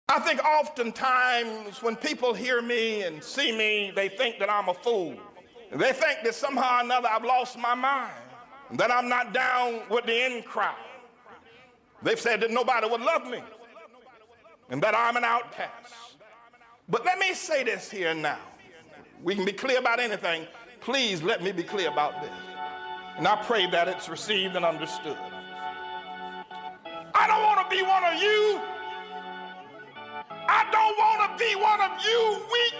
I think oftentimes when people hear me and see me, they think that I'm a fool. They think that somehow or another I've lost my mind, that I'm not down with the in crowd. They've said that nobody would love me and that I'm an outcast. But let me say this here now. We can be clear about anything. Please let me be clear about this. And I pray that it's received and understood. I don't want to be one of you. I don't want to be one of you weak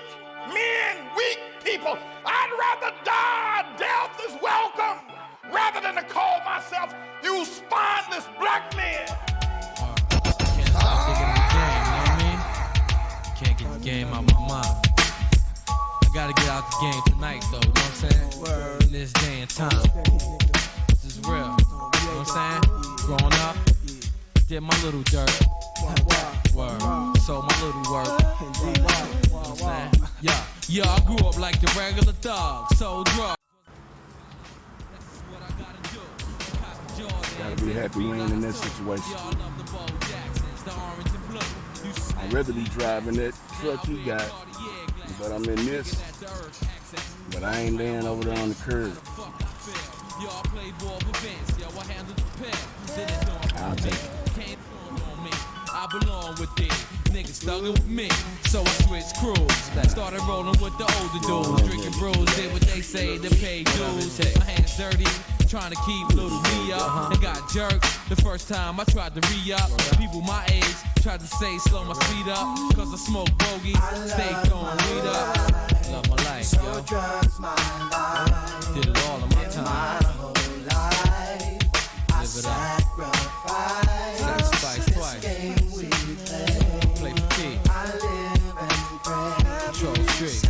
men, weak people. I'd rather die, death is welcome, rather than to call myself you spineless black men. Can't stop thinking of the game, you know what I mean? Can't get the game out my mind. I gotta get out the game tonight though, you know what I'm saying? Word. In this day and time. This is real, you know what I'm saying? Growing up, did my little dirt. Word. So my little work. You know what I'm saying? Yeah, I grew up like the regular dog, so drug. Gotta be happy we ain't in that situation. I'd rather be driving that truck you got, but I'm in this. But I ain't laying over there on the curb. I'll take it. I belong with these niggas thuggin' with me, so I switched crews. Started rolling with the older dudes, drinking brews, did what they say to pay dues. My hands dirty, trying to keep little me up, and got jerked the first time I tried to re-up. People my age tried to say slow my speed up, cause I smoke bogeys, stay throwing weed up. Love my life, yo. Did it all in my time. Live it up. Sacrifice twice. Play for key. Control street.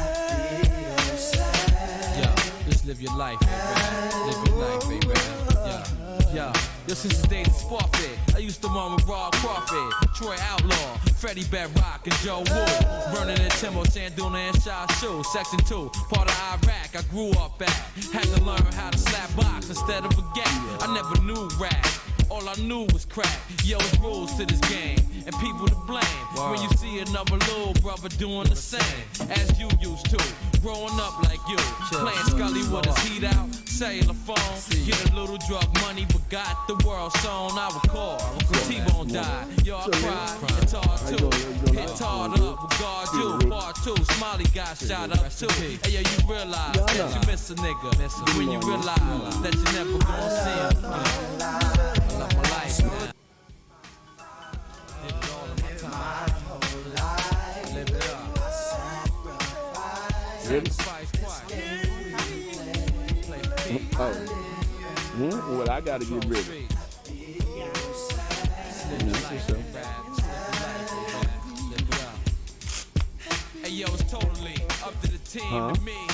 Yeah, just live your life, man. Live your life, man. Yeah. Yo, since the day the spark fit, I used to run with Rob Crawford, Troy Outlaw, Freddie Bedrock, and Joe Wood. Burning in Timbo, Sanduna, and Shy Shoe. Section 2, part of Iraq, I grew up at. Had to learn how to slap box instead of a gap. I never knew rap. All I knew was crack. Yo, it's rules to this game, and people to blame. When you see another little brother doing the same as you used to, growing up like you, playing Scully with his heat out, cellular phone, get a little drug money, but got the world sewn. I recall when T-Bone died. Yo, I cried. It's hard too. Hit hard up with guard you. Part 2, Smiley got shot up too. Hey, yo, you realize that you miss a nigga when you realize that you never gonna see him. I love my life, man. Did it all in my time. Live it up. Sacrifice twice. Oh. Well, I gotta get ready. Hey, yo, it's totally up to the team and me.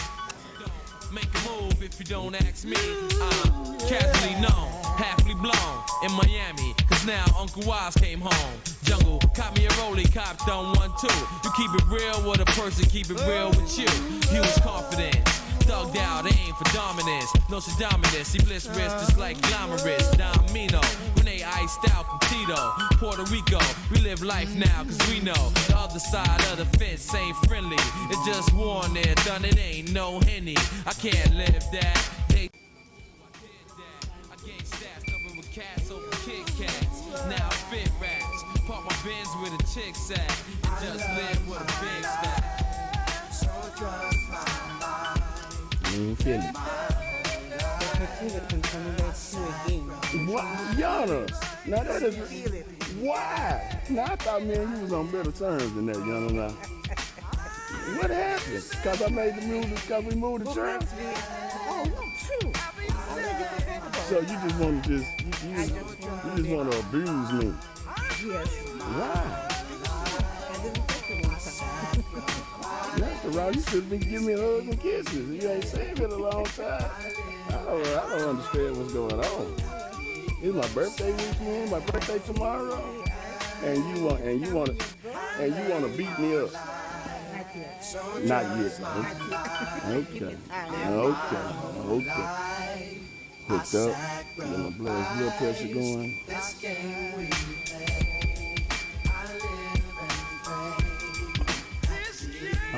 Don't make a move if you don't ask me. I'm casually known, halfly blown in Miami, cause now Uncle Wise came home. Jungle, caught me a rollie, copped on 1, 2. You keep it real with a person, keep it real with you. He was confident, thugged out, aim for dominance. No dominance, he bliss wrist just like glamorous. Domino, when they iced out from Tito, Puerto Rico. We live life now, cause we know the other side of the fence ain't friendly. It's just worn there, done, it ain't no Henny. I can't live that. They I gained stats, number with cats over Kit Kats. Now I spit raps. Park my Benz where the chicks at, and just live with a big stack. So drugs my mind. You ain't feeling what? Yana, now that is why? Now I thought me and you was on better terms than that, Yana. Now what happened? Cause I made the music, cause we moved the church. Oh no, true. So you just want to you just want to abuse me? Yes. Why? I didn't take it one time. That's the route. You should be giving me hugs and kisses. You ain't saved it a long time. I don't understand what's going on. It's my birthday weekend, my birthday tomorrow, and you want to beat me up. Not yet. Okay. Hooked up. Got my blood pressure going.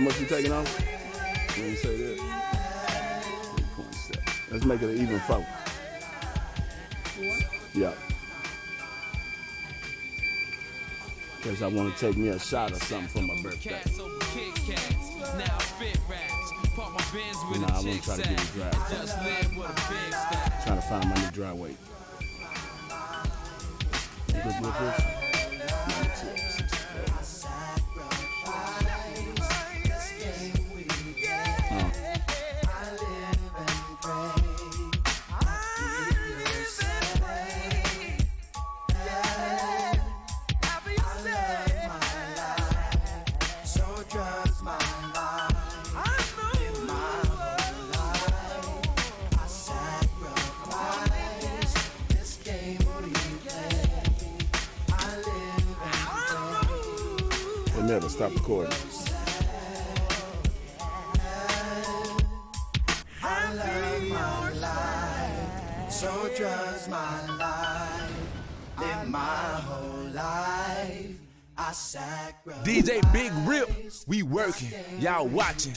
much you taking off? When you say that? 3.7. Let's make it an even 4. Yeah. Because I want to take me a shot or something for my birthday. Nah, I want to try to get it dry. Trying to find my new dry weight. You good with this? 32. Never stop recording. I love my life, so does my life. Live my whole life, I sacrifice. DJ Big Rip, we working, y'all watching.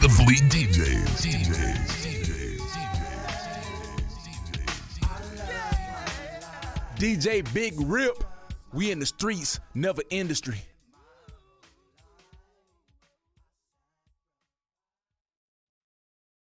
The Fleet DJs. DJ Big Rip, we in the streets, never industry.